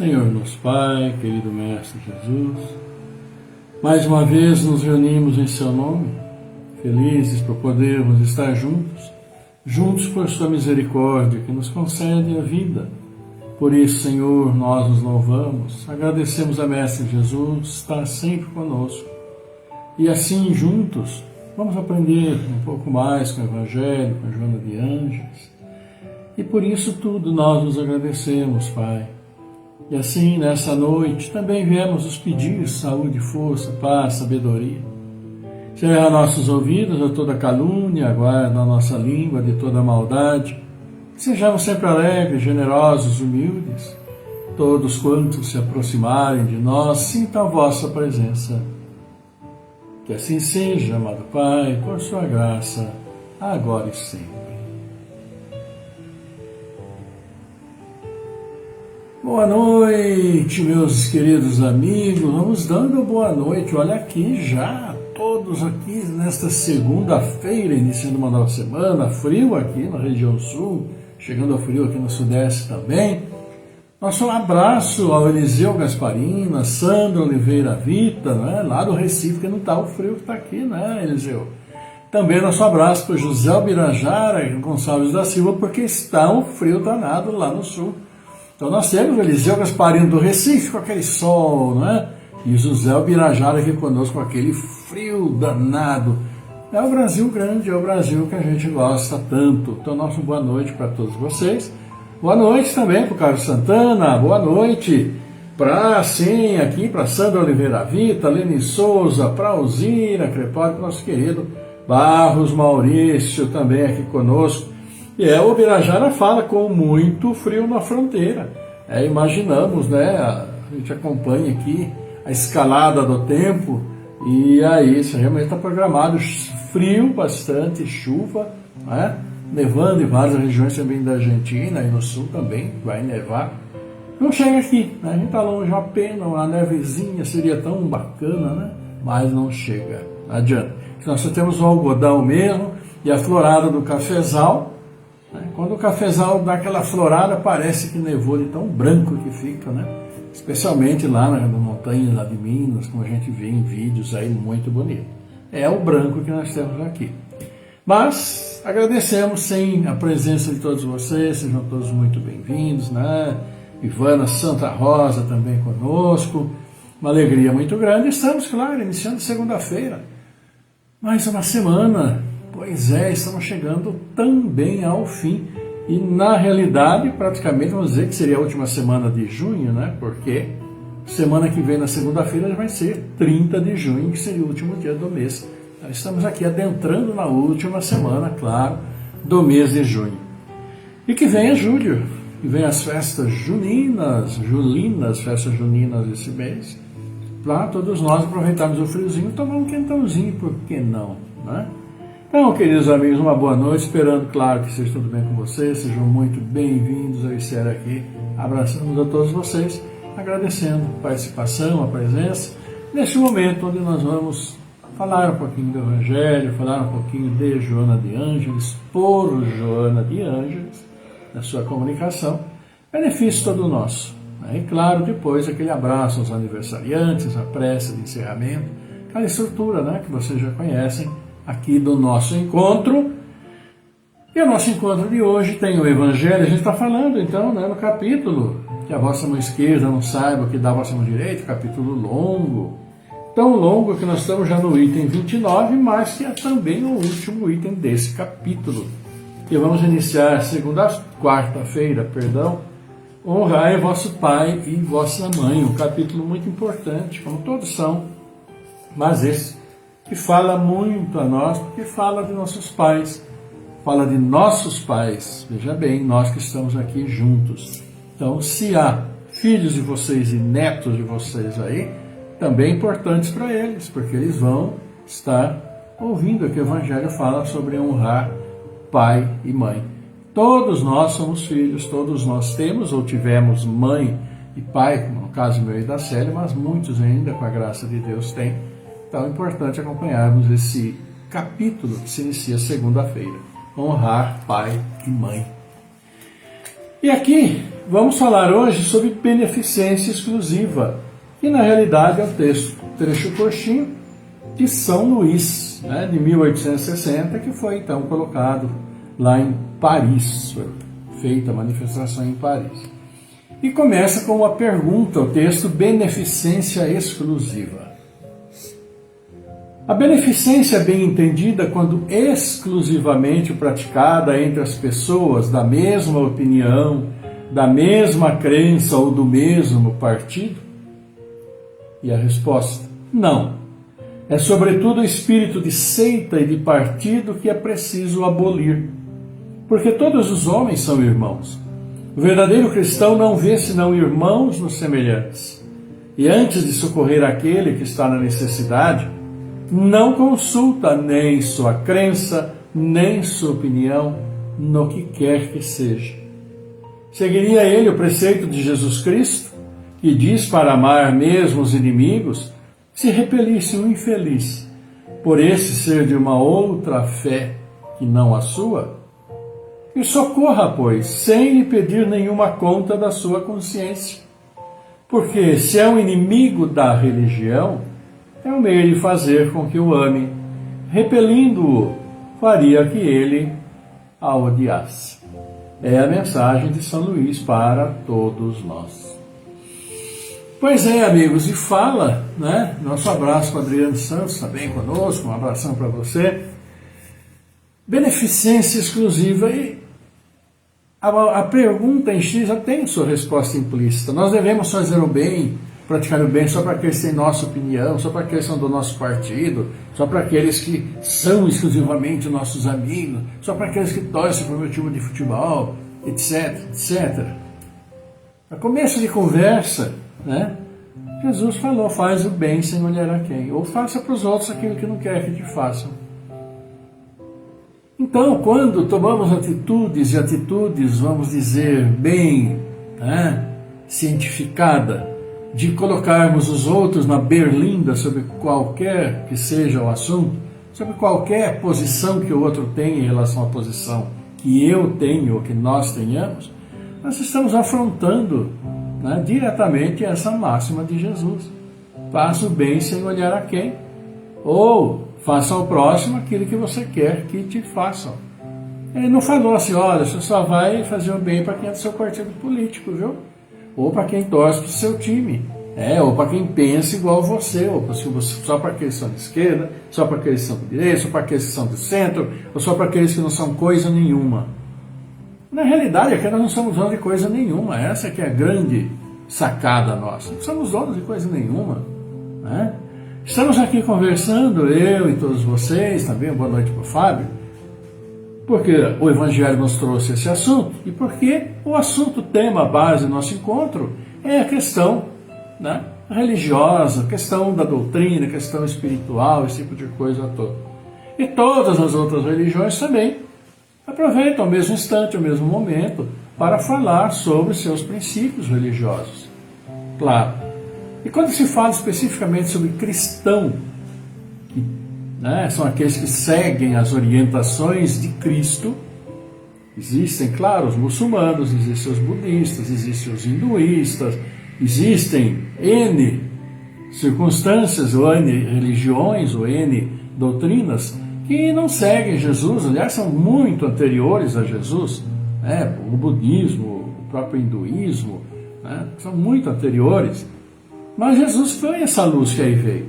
Senhor nosso Pai, querido Mestre Jesus, mais uma vez nos reunimos em Seu nome, felizes por podermos estar juntos por Sua misericórdia que nos concede a vida. Por isso, Senhor, nós nos louvamos, agradecemos a Mestre Jesus estar sempre conosco. E assim, juntos, vamos aprender um pouco mais com o Evangelho, com a Joana de Ângeles. E por isso tudo nós nos agradecemos, Pai. E assim, nessa noite, também viemos nos pedir saúde, força, paz, sabedoria. Cerra nossos ouvidos a toda calúnia, guarda a nossa língua de toda maldade. Sejamos sempre alegres, generosos, humildes. Todos quantos se aproximarem de nós, sintam a vossa presença. Que assim seja, amado Pai, por sua graça, agora e sempre. Boa noite, meus queridos amigos. Vamos dando boa noite. Olha aqui já, todos aqui nesta segunda-feira, iniciando uma nova semana. Frio aqui na região sul, chegando ao frio aqui no sudeste também. Nosso abraço ao Eliseu Gasparini, a Sandra Oliveira Vita, né, lá do Recife, que não está o frio que está aqui, né, Eliseu? Também nosso abraço para José Albirajara Gonçalves da Silva, porque está um frio danado lá no sul. Então nós temos o Eliseu Gasparini do Recife com aquele sol, né? E José Albirajara aqui conosco com aquele frio danado. É o Brasil grande, é o Brasil que a gente gosta tanto. Então nosso boa noite para todos vocês. Boa noite também para o Carlos Santana, boa noite para, sim, aqui para Sandra Oliveira Vita, Leni Souza, para Alzira Crepaldi, nosso querido Barros Maurício também aqui conosco. E o Birajara fala com muito frio na fronteira. Imaginamos, né? A gente acompanha aqui a escalada do tempo e aí isso realmente está programado. Frio bastante, chuva, né? Nevando em várias regiões também da Argentina e no sul também vai nevar. Não chega aqui, né? A gente está longe, uma pena, uma nevezinha seria tão bacana, né? Mas não chega, não adianta. Nós só temos o algodão mesmo e a florada do cafezal. Quando o cafezal dá aquela florada, parece que nevou de tão branco que fica, né? Especialmente lá na montanha lá de Minas, como a gente vê em vídeos aí, muito bonito. É o branco que nós temos aqui. Mas agradecemos, sim, a presença de todos vocês, sejam todos muito bem-vindos, né? Ivana Santa Rosa também conosco, uma alegria muito grande. Estamos, claro, iniciando segunda-feira, mais uma semana. Pois é, estamos chegando também ao fim. E na realidade, praticamente, vamos dizer que seria a última semana de junho, né? Porque semana que vem, na segunda-feira, já vai ser 30 de junho, que seria o último dia do mês. Então, estamos aqui adentrando na última semana, claro, do mês de junho. E que venha julho, que venha as festas julinas, festas juninas desse mês, para todos nós aproveitarmos o friozinho e tomar um quentãozinho, por que não, né? Então, queridos amigos, uma boa noite, esperando, claro, que seja tudo bem com vocês, sejam muito bem-vindos ao ICER aqui, abraçamos a todos vocês, agradecendo a participação, a presença, neste momento onde nós vamos falar um pouquinho do Evangelho, falar um pouquinho de Joana de Ângeles, por Joana de Ângeles, na sua comunicação, benefício todo nosso. E claro, depois aquele abraço aos aniversariantes, a prece de encerramento, aquela estrutura, né, que vocês já conhecem, aqui do nosso encontro. E o nosso encontro de hoje tem o Evangelho. A gente está falando então, né, no capítulo que a vossa mão esquerda não saiba o que dá a vossa mão direita, capítulo longo, tão longo que nós estamos já no item 29, mas que é também o último item desse capítulo. E vamos iniciar quarta-feira, honrai vosso pai e vossa mãe, um capítulo muito importante, como todos são, mas esse que fala muito a nós, porque fala de nossos pais, veja bem, nós que estamos aqui juntos. Então, se há filhos de vocês e netos de vocês aí, também importantes para eles, porque eles vão estar ouvindo o que o Evangelho fala sobre honrar pai e mãe. Todos nós somos filhos, todos nós temos ou tivemos mãe e pai, como no caso meu e da Célia, mas muitos ainda, com a graça de Deus, têm. Então é importante acompanharmos esse capítulo que se inicia segunda-feira. Honrar pai e mãe. E aqui vamos falar hoje sobre beneficência exclusiva, que na realidade é um trecho curtinho de São Luís, né, de 1860, que foi então colocado lá em Paris, foi feita a manifestação em Paris. E começa com uma pergunta, o texto beneficência exclusiva. A beneficência é bem entendida quando exclusivamente praticada entre as pessoas da mesma opinião, da mesma crença ou do mesmo partido? E a resposta: não. É sobretudo o espírito de seita e de partido que é preciso abolir. Porque todos os homens são irmãos. O verdadeiro cristão não vê senão irmãos nos semelhantes. E antes de socorrer aquele que está na necessidade, não consulta nem sua crença, nem sua opinião, no que quer que seja. Seguiria ele o preceito de Jesus Cristo, que diz para amar mesmo os inimigos, se repelisse um infeliz, por esse ser de uma outra fé que não a sua? E socorra, pois, sem lhe pedir nenhuma conta da sua consciência. Porque se é um inimigo da religião, é o meio de fazer com que o ame. Repelindo-o, faria que ele a odiasse. É a mensagem de São Luís para todos nós. Pois é, amigos, e fala, né? Nosso abraço para Adriano Santos, também conosco, um abração para você. Beneficência exclusiva. E a pergunta em si já tem sua resposta implícita. Nós devemos fazer o bem, praticar o bem só para aqueles que têm nossa opinião, só para aqueles que são do nosso partido, só para aqueles que são exclusivamente nossos amigos, só para aqueles que torcem para o meu time de futebol, etc, etc. A começo de conversa, né? Jesus falou: faz o bem sem olhar a quem, ou faça para os outros aquilo que não quer que te façam. Então, quando tomamos atitudes, vamos dizer, bem, né, cientificada, de colocarmos os outros na berlinda sobre qualquer que seja o assunto, sobre qualquer posição que o outro tem em relação à posição que eu tenho ou que nós tenhamos, nós estamos afrontando, né, diretamente essa máxima de Jesus. Faça o bem sem olhar a quem, ou faça ao próximo aquilo que você quer que te façam. Ele não falou assim: olha, você só vai fazer o bem para quem é do seu partido político, viu? Ou para quem torce para o seu time, ou para quem pensa igual você, ou só para aqueles que são de esquerda, só para aqueles que são de direita, só para aqueles que são do centro, ou só para aqueles que não são coisa nenhuma. Na realidade, aqui nós não somos donos de coisa nenhuma. Essa que é a grande sacada nossa. Não somos donos de coisa nenhuma, né? Estamos aqui conversando, eu e todos vocês, também boa noite para o Fábio, porque o Evangelho nos trouxe esse assunto e porque o assunto, tema, base do nosso encontro é a questão, né, religiosa, questão da doutrina, questão espiritual, esse tipo de coisa toda. E todas as outras religiões também aproveitam o mesmo instante, o mesmo momento, para falar sobre seus princípios religiosos. Claro. E quando se fala especificamente sobre cristão, né, são aqueles que seguem as orientações de Cristo, existem, claro, os muçulmanos, existem os budistas, existem os hinduístas, existem N circunstâncias, ou N religiões, ou N doutrinas, que não seguem Jesus, aliás, são muito anteriores a Jesus, né, o budismo, o próprio hinduísmo, né, são muito anteriores. Mas Jesus foi essa luz que aí veio.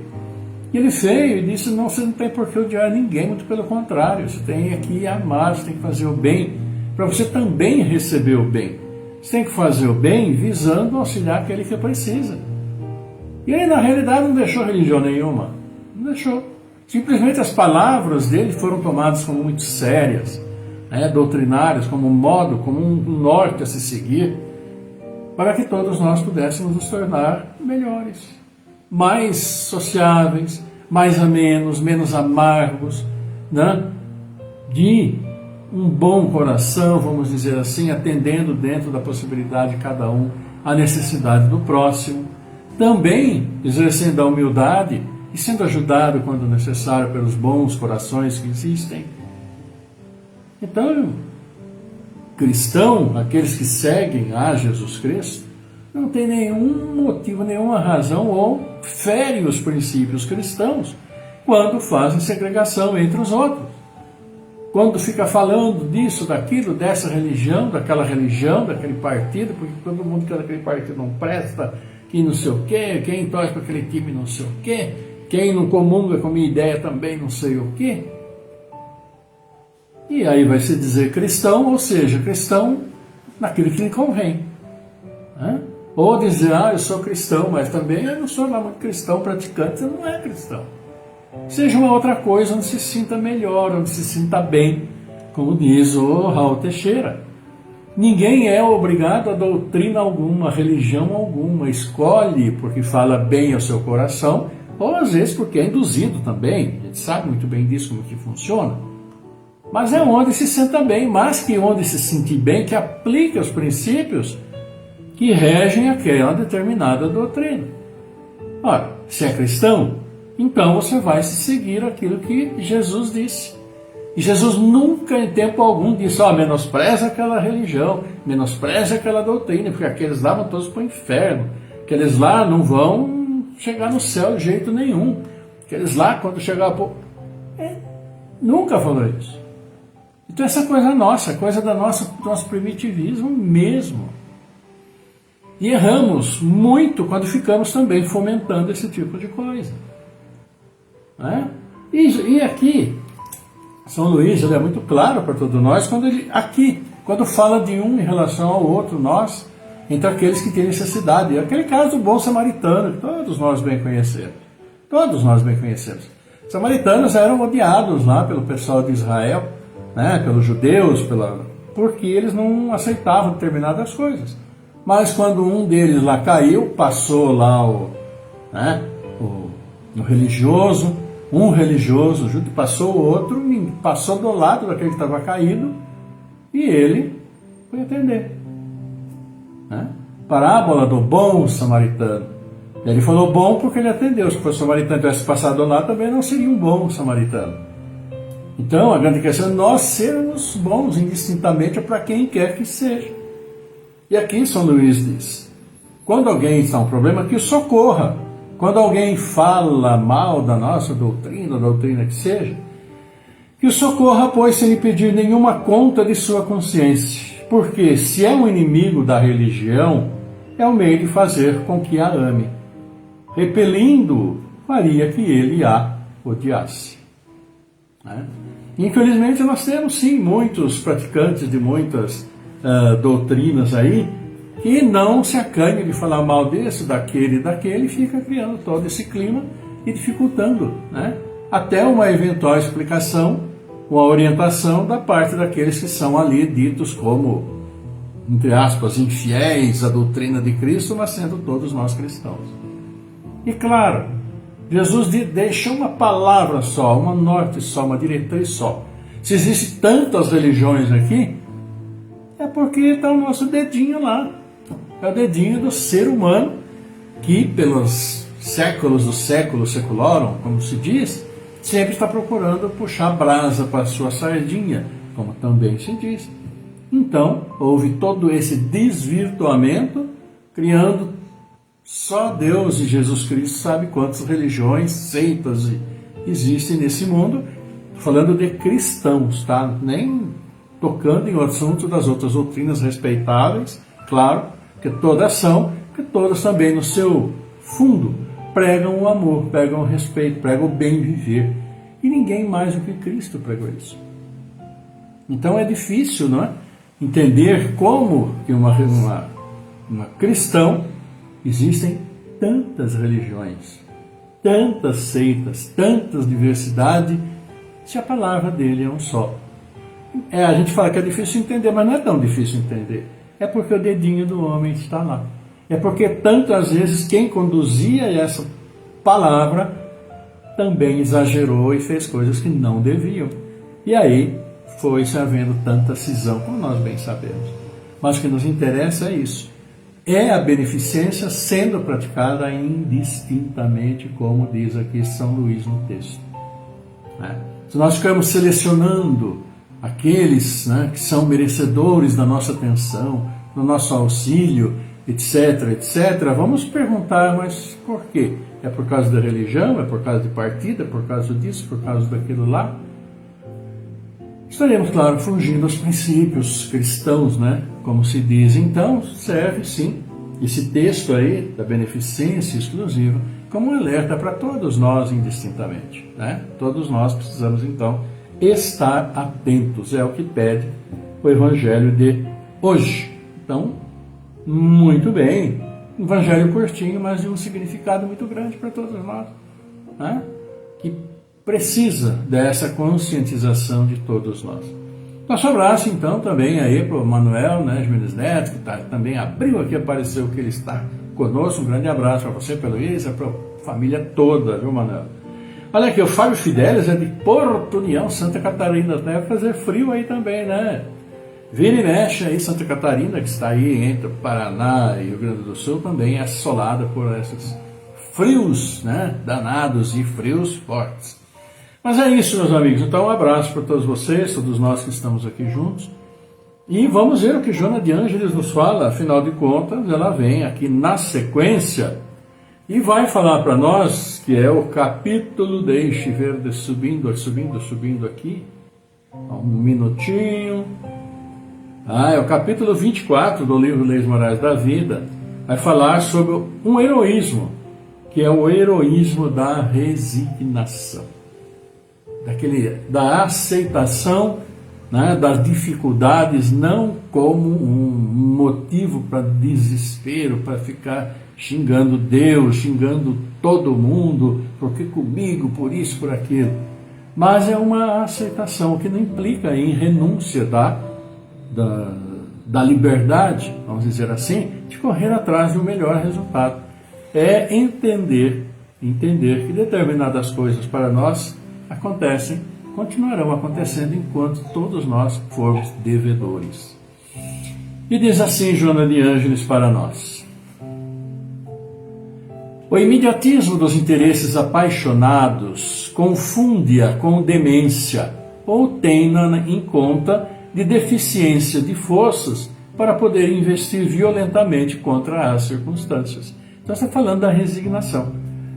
E ele veio e disse: não, você não tem por que odiar ninguém, muito pelo contrário, você tem que amar, você tem que fazer o bem, para você também receber o bem. Você tem que fazer o bem visando auxiliar aquele que precisa. E ele, na realidade, não deixou religião nenhuma. Não deixou. Simplesmente as palavras dele foram tomadas como muito sérias, né, doutrinárias, como um modo, como um norte a se seguir, para que todos nós pudéssemos nos tornar melhores, mais sociáveis, mais amenos, menos amargos, né? De um bom coração, vamos dizer assim, atendendo dentro da possibilidade de cada um a necessidade do próximo, também exercendo a humildade e sendo ajudado quando necessário pelos bons corações que existem. Então, cristão, aqueles que seguem a Jesus Cristo, não tem nenhum motivo, nenhuma razão ou ferem os princípios cristãos quando fazem segregação entre os outros. Quando fica falando disso, daquilo, dessa religião, daquele partido, porque todo mundo que daquele partido não presta, que não sei o quê, quem torce para aquele time não sei o quê, quem não comunga com a minha ideia também não sei o quê. E aí vai se dizer cristão, ou seja, cristão naquilo que lhe convém. Né? Ou dizer, eu sou cristão, mas também eu não sou lá muito cristão, praticante, você não é cristão. Seja uma outra coisa onde se sinta melhor, onde se sinta bem, como diz o Raul Teixeira. Ninguém é obrigado a doutrina alguma, a religião alguma, escolhe porque fala bem ao seu coração, ou às vezes porque é induzido também, a gente sabe muito bem disso, como que funciona. Mas é onde se senta bem, mais que onde se sentir bem, que aplica os princípios que regem aquela determinada doutrina. Ora, se é cristão, então você vai se seguir aquilo que Jesus disse. E Jesus nunca em tempo algum disse, menospreza aquela religião, menospreza aquela doutrina, porque aqueles lá vão todos para o inferno, aqueles lá não vão chegar no céu de jeito nenhum, aqueles lá quando chegar nunca falou isso. Então essa coisa nossa, coisa do nosso primitivismo mesmo. E erramos muito quando ficamos também fomentando esse tipo de coisa. Né? E aqui, São Luís ele é muito claro para todos nós, quando fala de um em relação ao outro, nós, entre aqueles que têm necessidade. Aquele caso do bom samaritano, que todos nós bem conhecemos. Todos nós bem conhecemos. Os samaritanos eram odiados lá pelo pessoal de Israel, né, pelos judeus, porque eles não aceitavam determinadas coisas. Mas quando um deles lá caiu, passou lá no religioso, um religioso, junto passou o outro, passou do lado daquele que estava caído, e ele foi atender. Né? Parábola do bom samaritano. Ele falou bom porque ele atendeu. Se fosse samaritano tivesse passado lá, também não seria um bom samaritano. Então, a grande questão é nós sermos bons indistintamente para quem quer que seja. E aqui São Luís diz, quando alguém está um problema, que o socorra. Quando alguém fala mal da nossa doutrina, da doutrina que seja, que o socorra, pois, sem lhe pedir nenhuma conta de sua consciência. Porque se é um inimigo da religião, é o meio de fazer com que a ame. Repelindo-o, faria que ele a odiasse. Né? Infelizmente, nós temos, sim, muitos praticantes de muitas doutrinas aí, que não se acanha de falar mal desse, daquele e daquele, e fica criando todo esse clima e dificultando, né? Até uma eventual explicação, uma orientação da parte daqueles que são ali ditos como, entre aspas, infiéis à doutrina de Cristo, mas sendo todos nós cristãos. E claro, Jesus deixa uma palavra só, uma norte só, uma diretriz só. Se existem tantas religiões aqui, é porque está o nosso dedinho lá. É o dedinho do ser humano que, pelos séculos dos séculos seculorum, como se diz, sempre está procurando puxar brasa para a sua sardinha, como também se diz. Então, houve todo esse desvirtuamento, criando só Deus e Jesus Cristo sabe quantas religiões, seitas existem nesse mundo, falando de cristãos, tá? Nem tocando em assuntos das outras doutrinas respeitáveis, claro, que todas são, que todas também no seu fundo pregam o amor, pregam o respeito, pregam o bem viver. E ninguém mais do que Cristo pregou isso. Então é difícil, não é? Entender como que uma cristão existem tantas religiões, tantas seitas, tantas diversidades, se a palavra dele é um só. A gente fala que é difícil entender, mas não é tão difícil entender. É porque o dedinho do homem está lá. É porque tantas vezes quem conduzia essa palavra também exagerou e fez coisas que não deviam. E aí foi-se havendo tanta cisão, como nós bem sabemos. Mas o que nos interessa é isso. É a beneficência sendo praticada indistintamente, como diz aqui São Luís no texto. Se nós ficarmos selecionando aqueles, né, que são merecedores da nossa atenção, do nosso auxílio, etc, etc, vamos perguntar, mas por quê? É por causa da religião? É por causa de partido? É por causa disso? Por causa daquilo lá? Estaremos, claro, fugindo aos princípios cristãos, né? Como se diz. Então, serve sim esse texto aí da beneficência exclusiva como um alerta para todos nós indistintamente, né? Todos nós precisamos, então, estar atentos. É o que pede o Evangelho de hoje. Então, muito bem. Evangelho curtinho, mas de um significado muito grande para todos nós, né? Que precisa dessa conscientização de todos nós. Nosso abraço, então, também aí para o Manuel, né, Jimenez Neto, que também abriu aqui, apareceu que ele está conosco. Um grande abraço para você, para a Luísa, para a família toda, viu, Manuel? Olha aqui, o Fábio Fidelis é de Porto União, Santa Catarina. Deve fazer frio aí também, né? Vira e mexe aí, Santa Catarina, que está aí entre o Paraná e o Rio Grande do Sul, também é assolada por esses frios, né, danados e frios fortes. Mas é isso, meus amigos. Então, um abraço para todos vocês, todos nós que estamos aqui juntos. E vamos ver o que Joana de Ângeles nos fala. Afinal de contas, ela vem aqui na sequência e vai falar para nós, que é o capítulo, deixe ver, subindo aqui, um minutinho. É o capítulo 24 do livro Leis Morais da Vida. Vai falar sobre um heroísmo, que é o heroísmo da resignação, da aceitação, né, das dificuldades, não como um motivo para desespero, para ficar xingando Deus, xingando todo mundo, porque comigo, por isso, por aquilo. Mas é uma aceitação que não implica em renúncia da liberdade, vamos dizer assim, de correr atrás do melhor resultado. É entender que determinadas coisas para nós continuarão acontecendo enquanto todos nós formos devedores. E diz assim Joana de Ângeles para nós: o imediatismo dos interesses apaixonados confunde-a com demência ou tem-na em conta de deficiência de forças para poder investir violentamente contra as circunstâncias. Então está falando da resignação,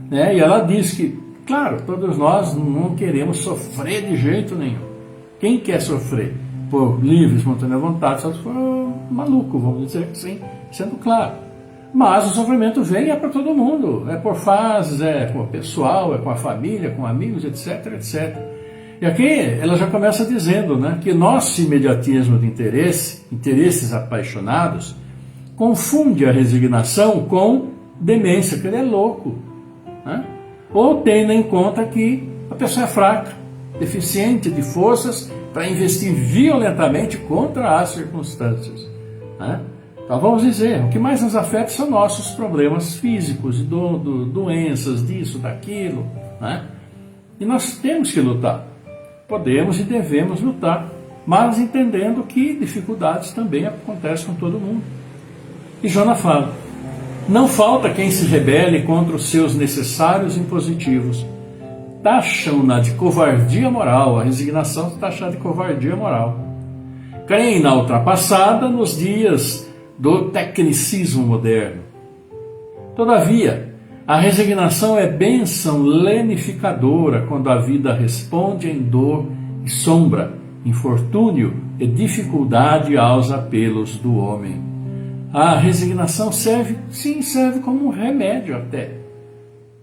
né? E ela diz que, claro, todos nós não queremos sofrer de jeito nenhum. Quem quer sofrer por livre, espontânea vontade, só se for maluco, vamos dizer assim, sendo claro. Mas o sofrimento vem, é para todo mundo, é por fases, é com o pessoal, é com a família, com amigos, etc, etc. E aqui ela já começa dizendo, né, que nosso imediatismo de interesses apaixonados, confunde a resignação com demência, que ele é louco, né? Ou tendo em conta que a pessoa é fraca, deficiente de forças para investir violentamente contra as circunstâncias, né? Então vamos dizer, o que mais nos afeta são nossos problemas físicos, doenças, disso, daquilo, né? E nós temos que lutar. Podemos e devemos lutar, mas entendendo que dificuldades também acontecem com todo mundo. E Joana fala: não falta quem se rebele contra os seus necessários impositivos. Taxam-na de covardia moral, a resignação se taxa de covardia moral. Creem na ultrapassada nos dias do tecnicismo moderno. Todavia, a resignação é bênção lenificadora quando a vida responde em dor e sombra, infortúnio e dificuldade aos apelos do homem. A resignação serve como um remédio até,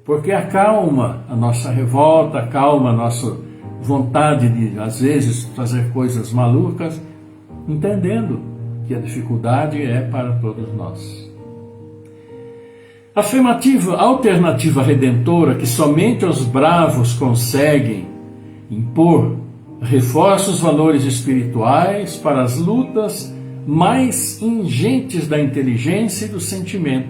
porque acalma a nossa revolta, acalma a nossa vontade de, às vezes, fazer coisas malucas, entendendo que a dificuldade é para todos nós. A alternativa redentora que somente os bravos conseguem impor reforça os valores espirituais para as lutas mais ingentes da inteligência e do sentimento.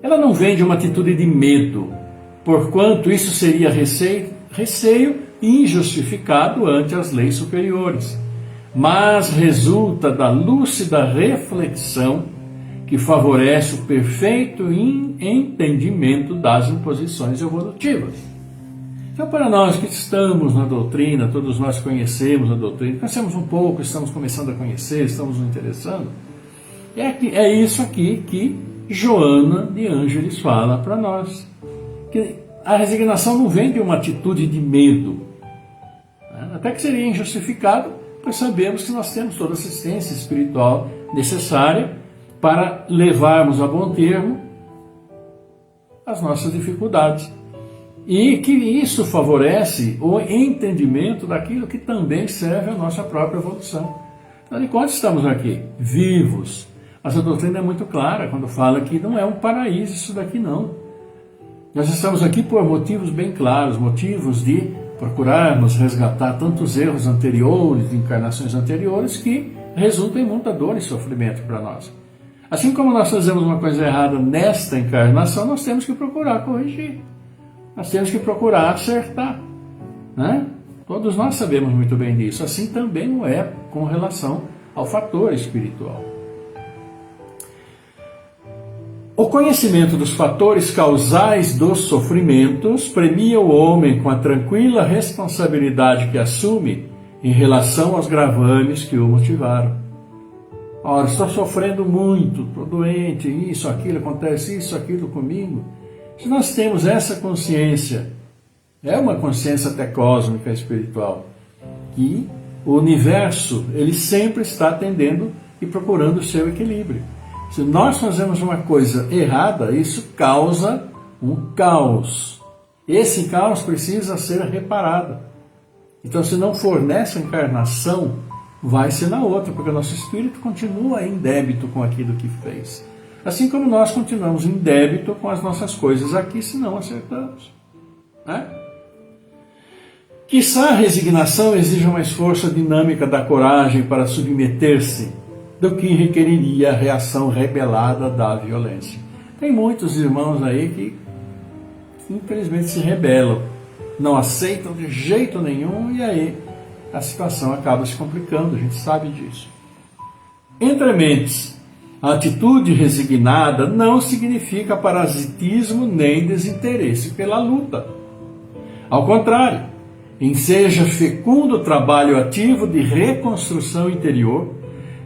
Ela não vem de uma atitude de medo, porquanto isso seria receio injustificado ante as leis superiores, mas resulta da lúcida reflexão que favorece o perfeito entendimento das imposições evolutivas. Então, para nós que estamos na doutrina, todos nós conhecemos a doutrina, conhecemos um pouco, estamos começando a conhecer, estamos nos interessando, é isso aqui que Joana de Ângeles fala para nós. Que a resignação não vem de uma atitude de medo, né? Até que seria injustificado, pois sabemos que nós temos toda a assistência espiritual necessária para levarmos a bom termo as nossas dificuldades. E que isso favorece o entendimento daquilo que também serve à nossa própria evolução. Afinal de contas, estamos aqui, vivos. Mas a doutrina é muito clara quando fala que não é um paraíso isso daqui não. Nós estamos aqui por motivos bem claros, motivos de procurarmos resgatar tantos erros anteriores, de encarnações anteriores, que resultam em muita dor e sofrimento para nós. Assim como nós fazemos uma coisa errada nesta encarnação, nós temos que procurar corrigir. Nós temos que procurar acertar, né? Todos nós sabemos muito bem disso. Assim também não é com relação ao fator espiritual. O conhecimento dos fatores causais dos sofrimentos premia o homem com a tranquila responsabilidade que assume em relação aos gravames que o motivaram. Ora, estou sofrendo muito, estou doente, isso, aquilo, acontece isso, aquilo comigo. Se nós temos essa consciência, é uma consciência até cósmica, espiritual, que o universo, ele sempre está atendendo e procurando o seu equilíbrio. Se nós fazemos uma coisa errada, isso causa um caos. Esse caos precisa ser reparado. Então, se não for nessa encarnação, vai ser na outra, porque o nosso espírito continua em débito com aquilo que fez. Assim como nós continuamos em débito com as nossas coisas aqui, se não acertamos. Né? Quiçá a resignação exija uma força dinâmica da coragem para submeter-se do que requeriria a reação rebelada da violência. Tem muitos irmãos aí que infelizmente se rebelam, não aceitam de jeito nenhum e aí a situação acaba se complicando, a gente sabe disso. Entre mentes, a atitude resignada não significa parasitismo nem desinteresse pela luta. Ao contrário, enseja fecundo trabalho ativo de reconstrução interior,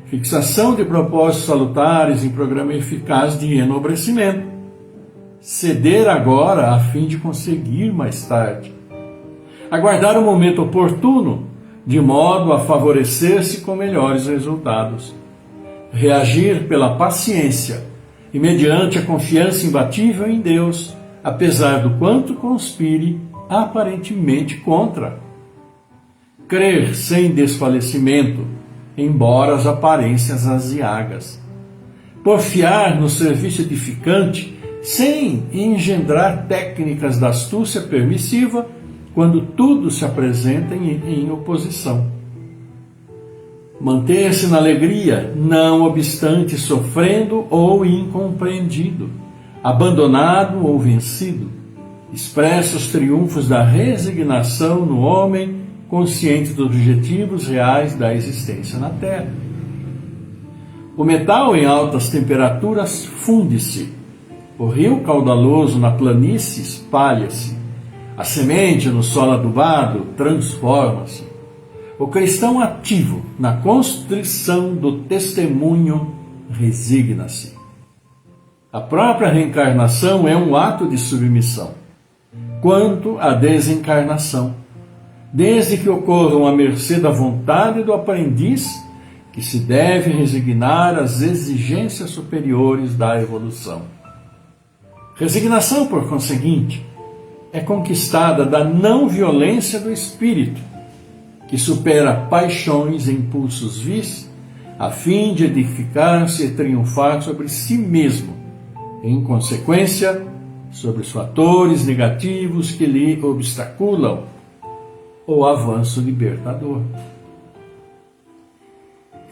fixação de propósitos salutares em programa eficaz de enobrecimento. Ceder agora a fim de conseguir mais tarde. Aguardar o momento oportuno, de modo a favorecer-se com melhores resultados. Reagir pela paciência e mediante a confiança imbatível em Deus, apesar do quanto conspire aparentemente contra. Crer sem desfalecimento, embora as aparências aziagas. Porfiar no serviço edificante, sem engendrar técnicas da astúcia permissiva, quando tudo se apresenta em oposição. Manter-se na alegria, não obstante sofrendo ou incompreendido, abandonado ou vencido. Expressa os triunfos da resignação no homem consciente dos objetivos reais da existência na Terra. O metal em altas temperaturas funde-se. O rio caudaloso na planície espalha-se. A semente no solo adubado transforma-se. O cristão ativo na constrição do testemunho resigna-se. A própria reencarnação é um ato de submissão. Quanto à desencarnação, desde que ocorram à mercê da vontade do aprendiz, que se deve resignar às exigências superiores da evolução. Resignação, por conseguinte, é conquistada da não violência do espírito, que supera paixões e impulsos vis, a fim de edificar-se e triunfar sobre si mesmo, em consequência, sobre os fatores negativos que lhe obstaculam o avanço libertador.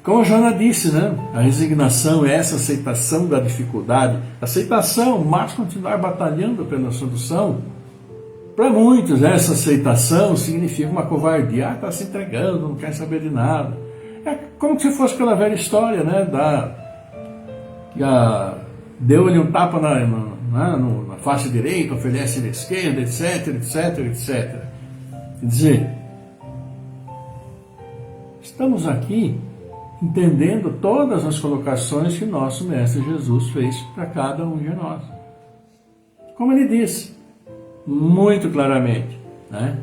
Como a Joana disse, né? A resignação é essa aceitação da dificuldade, aceitação, mas continuar batalhando pela solução. Para muitos, essa aceitação significa uma covardia. Está se entregando, não quer saber de nada. É como se fosse aquela velha história, né? Deu-lhe um tapa né, na face direita, oferece na esquerda, etc, etc, etc. Quer dizer, estamos aqui entendendo todas as colocações que nosso Mestre Jesus fez para cada um de nós. Como ele disse, muito claramente, né?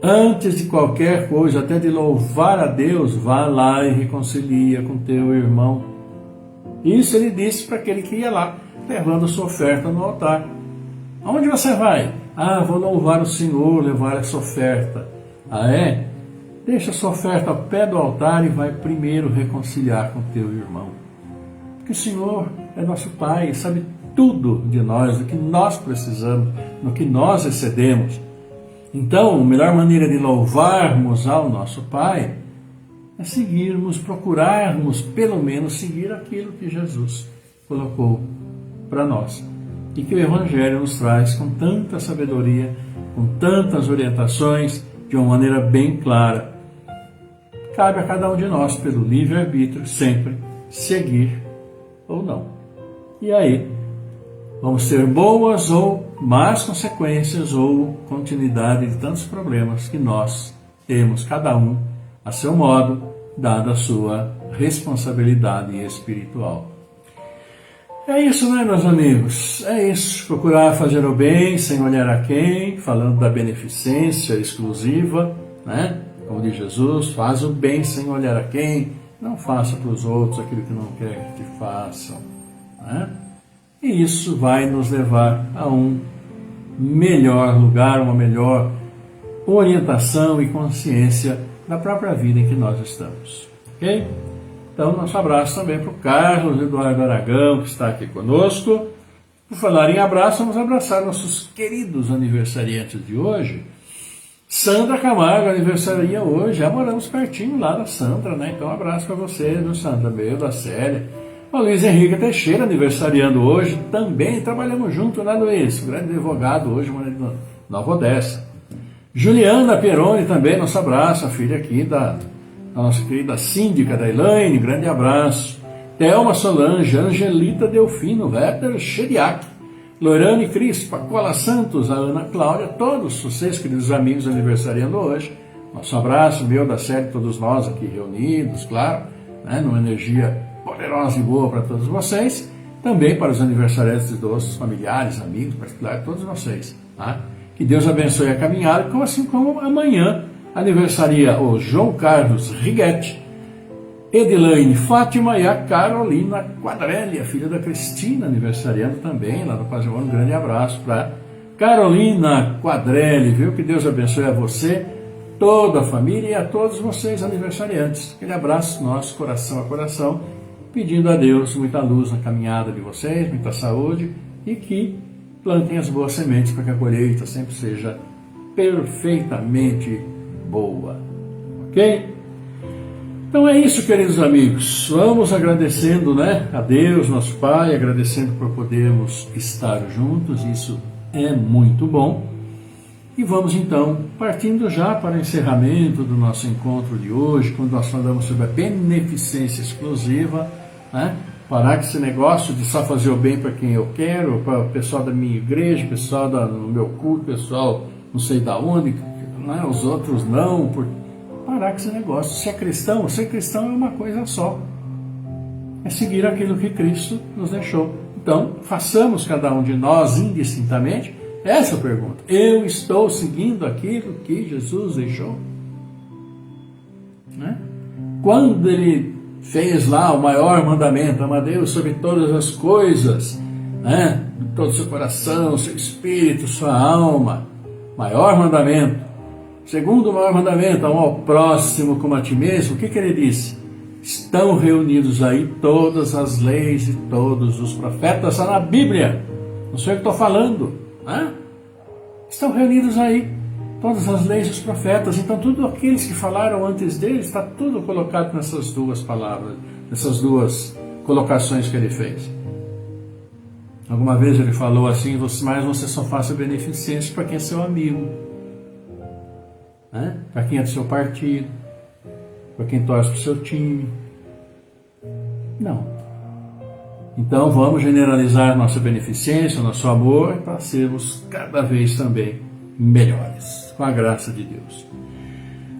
Antes de qualquer coisa, até de louvar a Deus, vá lá e reconcilia com teu irmão. Isso ele disse para aquele que ia lá, levando a sua oferta no altar. Aonde você vai? Ah, vou louvar o Senhor, levar essa oferta. Ah, é? Deixa a sua oferta ao pé do altar e vai primeiro reconciliar com teu irmão. Porque o Senhor é nosso Pai, sabe tudo de nós, do que nós precisamos, no que nós excedemos. Então, a melhor maneira de louvarmos ao nosso Pai é seguirmos, procurarmos, pelo menos, seguir aquilo que Jesus colocou para nós. E que o Evangelho nos traz com tanta sabedoria, com tantas orientações, de uma maneira bem clara. Cabe a cada um de nós, pelo livre-arbítrio, sempre seguir ou não. E aí, vamos ter boas ou más consequências ou continuidade de tantos problemas que nós temos, cada um a seu modo, dada a sua responsabilidade espiritual. É isso, né, meus amigos? É isso. Procurar fazer o bem sem olhar a quem, falando da beneficência exclusiva, né? Como diz Jesus, faz o bem sem olhar a quem, não faça para os outros aquilo que não quer que te façam, né? E isso vai nos levar a um melhor lugar, uma melhor orientação e consciência da própria vida em que nós estamos. Ok? Então, nosso abraço também para o Carlos Eduardo Aragão, que está aqui conosco. Por falar em abraço, vamos abraçar nossos queridos aniversariantes de hoje. Sandra Camargo aniversaria hoje, já moramos pertinho lá da Sandra, né? Então, um abraço para você, viu, Sandra? Meio da Célia. O Luiz Henrique Teixeira, aniversariando hoje, também trabalhamos junto, né, Luiz? Grande advogado hoje, morando em Nova Odessa. Juliana Peroni também, nosso abraço, a filha aqui da nossa querida síndica da Elaine, grande abraço. Thelma Solange, Angelita Delfino, Werther Chediak, Lorane Crispa, Cola Santos, a Ana Cláudia, todos vocês, queridos amigos, aniversariando hoje. Nosso abraço, meu, da série, todos nós aqui reunidos, claro, né, numa energia poderosa e boa para todos vocês, também para os aniversariantes dos nossos familiares, amigos, particulares, todos vocês. Tá? Que Deus abençoe a caminhada, assim como amanhã aniversaria o João Carlos Righetti, Edilaine Fátima e a Carolina Quadrelli, a filha da Cristina, aniversariando também, lá no Pazimão. Um grande abraço para Carolina Quadrelli, viu? Que Deus abençoe a você, toda a família e a todos vocês aniversariantes. Aquele abraço nosso, coração a coração, pedindo a Deus muita luz na caminhada de vocês, muita saúde e que plantem as boas sementes para que a colheita sempre seja perfeitamente boa. Ok? Então é isso, queridos amigos. Vamos agradecendo, né, a Deus, nosso Pai, agradecendo por podermos estar juntos. Isso é muito bom. E vamos então partindo já para o encerramento do nosso encontro de hoje, quando nós falamos sobre a beneficência exclusiva, né? Parar com esse negócio de só fazer o bem para quem eu quero, para o pessoal da minha igreja, o pessoal do meu culto, o pessoal não sei da onde, né? Os outros não. Parar com esse negócio. Se é cristão, ser cristão é uma coisa só. É seguir aquilo que Cristo nos deixou. Então, façamos cada um de nós indistintamente essa pergunta. Eu estou seguindo aquilo que Jesus deixou? Né? Quando ele fez lá o maior mandamento, ama a Deus sobre todas as coisas, né? Todo o seu coração, seu espírito, sua alma. Maior mandamento. Segundo o maior mandamento, ao próximo como a ti mesmo, o que ele disse? Estão reunidos aí todas as leis e todos os profetas, está na Bíblia, não sei o que estou falando, né? Estão reunidos aí todas as leis e os profetas, então tudo aqueles que falaram antes dele, está tudo colocado nessas duas palavras, nessas duas colocações que ele fez. Alguma vez ele falou assim, mas você só faça beneficência para quem é seu amigo, né? Para quem é do seu partido, para quem torce para o seu time. Não. Então vamos generalizar nossa beneficência, nosso amor, para sermos cada vez também melhores, com a graça de Deus.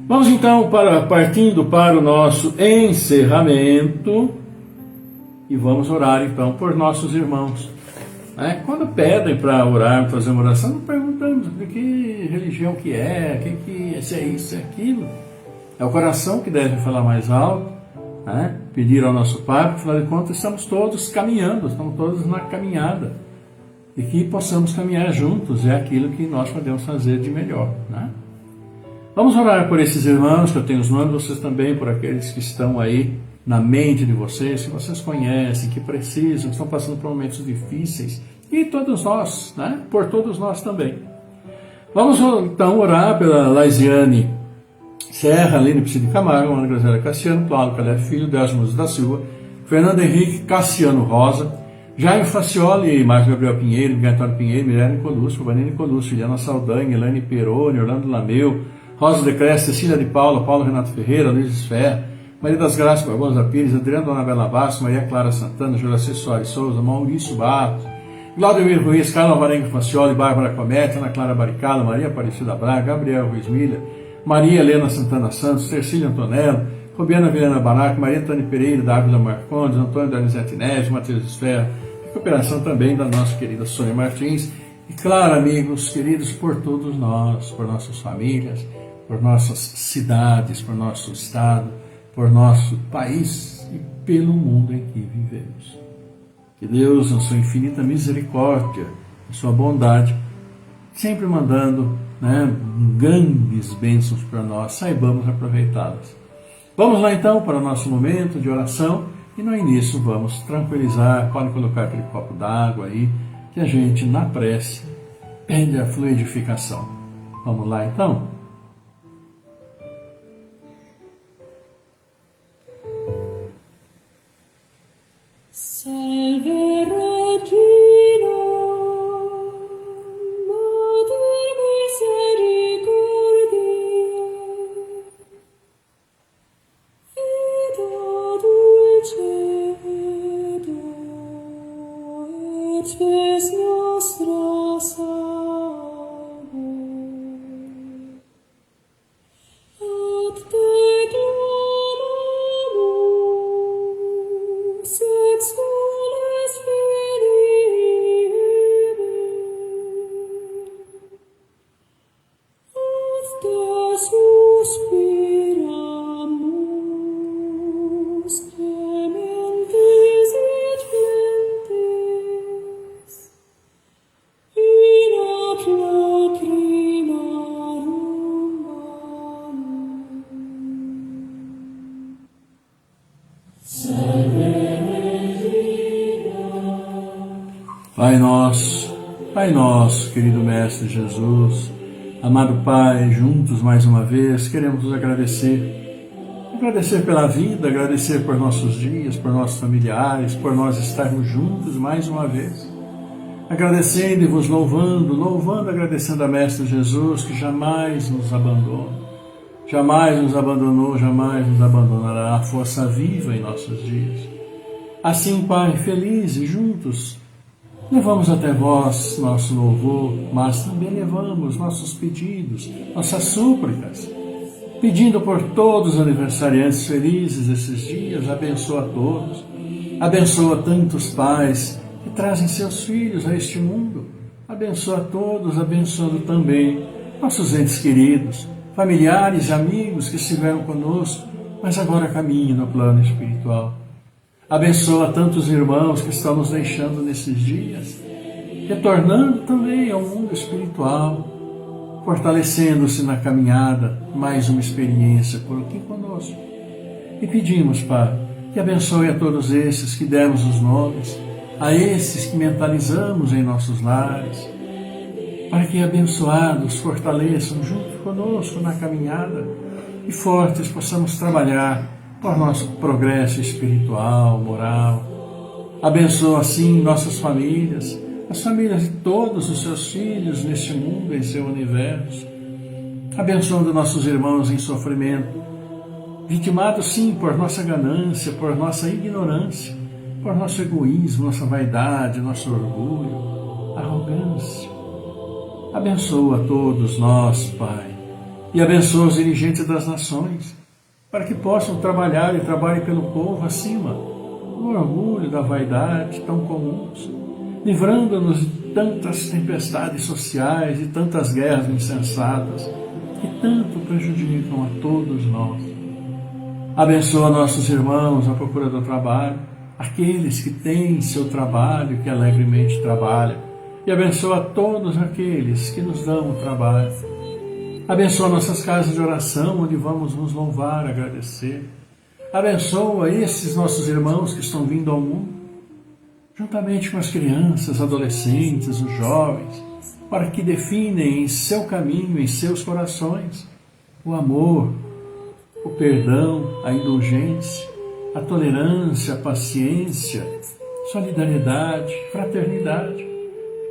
Vamos então partindo para o nosso encerramento e vamos orar então por nossos irmãos. Quando pedem para orar, fazer uma oração, não perguntamos que religião que é, se é isso, se é aquilo. É o coração que deve falar mais alto, pedir ao nosso Pai, porque afinal de contas estamos todos caminhando, estamos todos na caminhada. E que possamos caminhar juntos, é aquilo que nós podemos fazer de melhor. Vamos orar por esses irmãos, que eu tenho os nomes, vocês também, por aqueles que estão aí na mente de vocês, que vocês conhecem, que precisam, que estão passando por momentos difíceis, e todos nós, por todos nós também. Vamos então orar pela Laisiane Serra, Aline Pside Camargo, Ana Grazela Cassiano, Cláudio Calé Filho, Désmos da Silva, Fernando Henrique Cassiano Rosa, Jaime Facioli, Marcos Gabriel Pinheiro, Miguel Antônio Pinheiro, Mirella Nicolusco, Vanina Nicolusco, Juliana Saldanha, Elaine Peroni, Orlando Lameu, Rosa de Cresce, Cecília de Paula, Paulo Renato Ferreira, Luiz Esfer, Maria das Graças Barbosa Pires, Adriana Dona Bela Bastos, Maria Clara Santana, Juraci Soares Souza, Maurício Barros, Claudio Ruiz, Carla Varenga Facioli, Bárbara Comete, Ana Clara Baricala, Maria Aparecida Braga, Gabriel Ruiz Milha, Maria Helena Santana Santos, Tercília Antonello, Robiana Vilhena Barac, Maria Tânia Pereira, da Ávila Marcondes, Antônio Donizete Neves, Matheus Esfera, recuperação também da nossa querida Sônia Martins, e claro, amigos queridos, por todos nós, por nossas famílias, por nossas cidades, por nosso estado, por nosso país e pelo mundo em que vivemos. Que Deus, na sua infinita misericórdia, na sua bondade, sempre mandando grandes bênçãos para nós, saibamos aproveitá-las. Vamos lá então para o nosso momento de oração e no início vamos tranquilizar, pode colocar aquele copo d'água aí, que a gente na prece pede a fluidificação. Vamos lá então? Salve Regina, Mater Misericordiae, Vita dulcedo, et spes nostra salvo. Ad te clamamus, ex soles venire, ad te suspiramus, clementes et flentes, in ad lacrimarum vallum. Pai nosso, querido Mestre Jesus, amado Pai, juntos mais uma vez, queremos nos agradecer. Agradecer pela vida, agradecer por nossos dias, por nossos familiares, por nós estarmos juntos mais uma vez. Agradecendo e vos louvando, agradecendo a Mestre Jesus, que jamais nos abandona, jamais nos abandonou, jamais nos abandonará, a força viva em nossos dias. Assim, Pai, felizes, juntos, levamos até vós nosso louvor, mas também levamos nossos pedidos, nossas súplicas, pedindo por todos os aniversariantes felizes esses dias, abençoa todos, abençoa tantos pais que trazem seus filhos a este mundo, abençoa todos, abençoando também nossos entes queridos, familiares e amigos que estiveram conosco, mas agora caminham no plano espiritual. Abençoa tantos irmãos que estão nos deixando nesses dias, retornando também ao mundo espiritual, fortalecendo-se na caminhada, mais uma experiência por aqui conosco. E pedimos, Pai, que abençoe a todos esses que demos os nomes, a esses que mentalizamos em nossos lares, para que abençoados fortaleçam junto conosco na caminhada e fortes possamos trabalhar por nosso progresso espiritual, moral. Abençoa assim nossas famílias, as famílias de todos os seus filhos neste mundo, em seu universo. Abençoando nossos irmãos em sofrimento, vitimados sim por nossa ganância, por nossa ignorância, por nosso egoísmo, nossa vaidade, nosso orgulho, arrogância. Abençoa todos nós, Pai, e abençoa os dirigentes das nações, para que possam trabalhar e trabalhem pelo povo acima do orgulho, da vaidade tão comuns, livrando-nos de tantas tempestades sociais e tantas guerras insensatas que tanto prejudicam a todos nós. Abençoa nossos irmãos à procura do trabalho, aqueles que têm seu trabalho, que alegremente trabalham, e abençoa todos aqueles que nos dão o trabalho. Abençoa nossas casas de oração, onde vamos nos louvar, agradecer. Abençoa esses nossos irmãos que estão vindo ao mundo, juntamente com as crianças, adolescentes, os jovens, para que definem em seu caminho, em seus corações, o amor, o perdão, a indulgência, a tolerância, a paciência, solidariedade, fraternidade.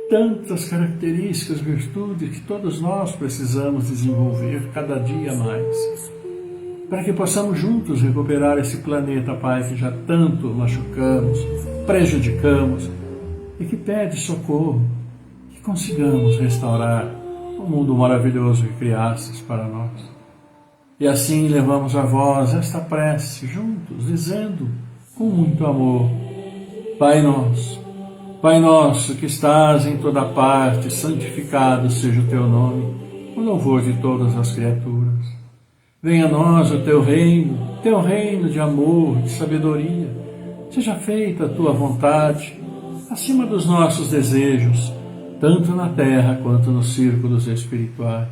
Tantas características, virtudes que todos nós precisamos desenvolver cada dia mais, para que possamos juntos recuperar esse planeta, Pai, que já tanto machucamos, prejudicamos e que pede socorro, que consigamos restaurar o mundo maravilhoso que criastes para nós. E assim levamos a vós esta prece juntos, dizendo com muito amor: Pai nosso que estás em toda parte, santificado seja o teu nome, o louvor de todas as criaturas. Venha a nós o teu reino de amor, de sabedoria. Seja feita a tua vontade, acima dos nossos desejos, tanto na terra quanto nos círculos espirituais.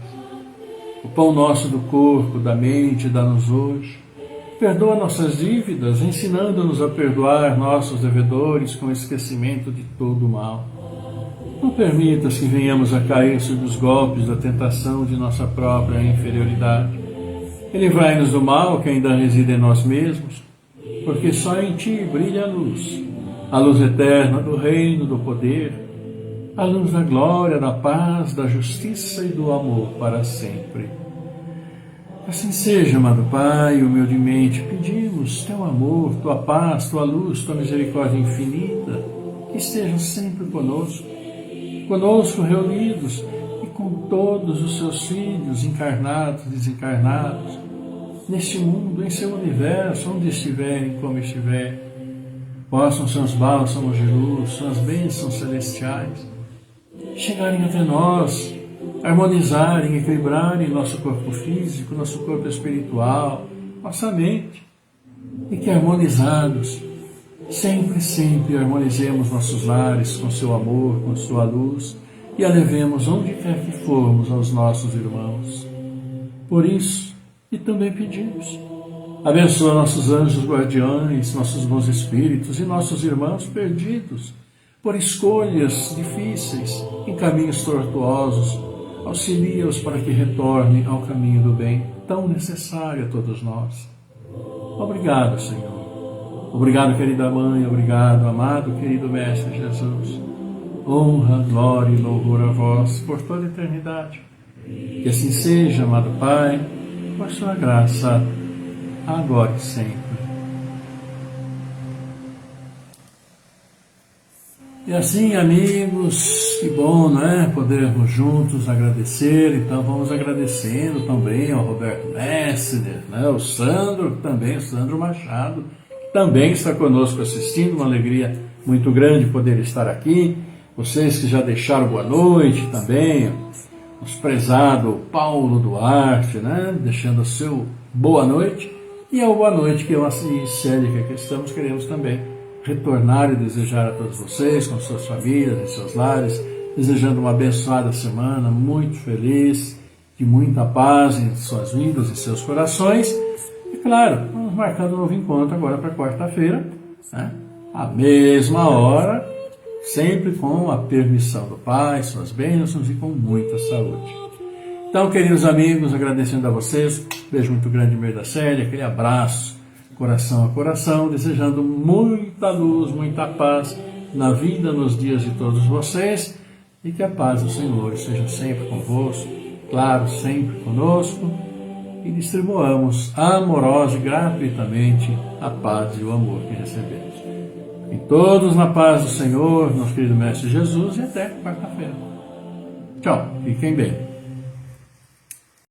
O pão nosso do corpo, da mente, dá-nos hoje. Perdoa nossas dívidas, ensinando-nos a perdoar nossos devedores com esquecimento de todo o mal. Não permitas que venhamos a cair sob os golpes da tentação de nossa própria inferioridade. E livrai-nos do mal que ainda reside em nós mesmos, porque só em Ti brilha a luz eterna do reino, do poder, a luz da glória, da paz, da justiça e do amor para sempre. Assim seja, amado Pai, humildemente pedimos Teu amor, Tua paz, Tua luz, Tua misericórdia infinita, que estejam sempre conosco reunidos e com todos os Seus filhos, encarnados, desencarnados, neste mundo, em Seu universo, onde estiverem, como estiverem. Possam seus bálsamos de luz, suas bênçãos celestiais, chegarem até nós, harmonizarem, equilibrarem nosso corpo físico, nosso corpo espiritual, nossa mente, e que harmonizados, sempre harmonizemos nossos lares com seu amor, com sua luz, e a levemos onde quer que formos aos nossos irmãos. Por isso, e também pedimos, abençoa nossos anjos guardiões, nossos bons espíritos e nossos irmãos perdidos, por escolhas difíceis, em caminhos tortuosos. Auxilia-os para que retornem ao caminho do bem, tão necessário a todos nós. Obrigado, Senhor. Obrigado, querida Mãe. Obrigado, amado, querido Mestre Jesus. Honra, glória e louvor a vós por toda a eternidade. Que assim seja, amado Pai, por sua graça, agora e sempre. E assim, amigos, que bom, né, podermos juntos agradecer. Então vamos agradecendo também ao Roberto Messner, né, o Sandro Machado, que também está conosco assistindo, uma alegria muito grande poder estar aqui. Vocês que já deixaram boa noite também, os prezado Paulo Duarte, né, deixando o seu boa noite, e ao boa noite que eu e Célia, que aqui estamos, queremos também retornar e desejar a todos vocês, com suas famílias e seus lares, desejando uma abençoada semana, muito feliz, de muita paz em suas vidas e seus corações. E claro, vamos marcando um novo encontro agora para quarta-feira, né? À mesma hora, sempre com a permissão do Pai, suas bênçãos e com muita saúde. Então, queridos amigos, agradecendo a vocês, beijo muito grande em meio da Célia, aquele abraço, coração a coração, desejando muita luz, muita paz na vida, nos dias de todos vocês, e que a paz do Senhor esteja sempre convosco, claro, sempre conosco, e distribuamos amorosa e gratuitamente a paz e o amor que recebemos. E todos na paz do Senhor, nosso querido Mestre Jesus, e até quarta-feira. Tchau, fiquem bem.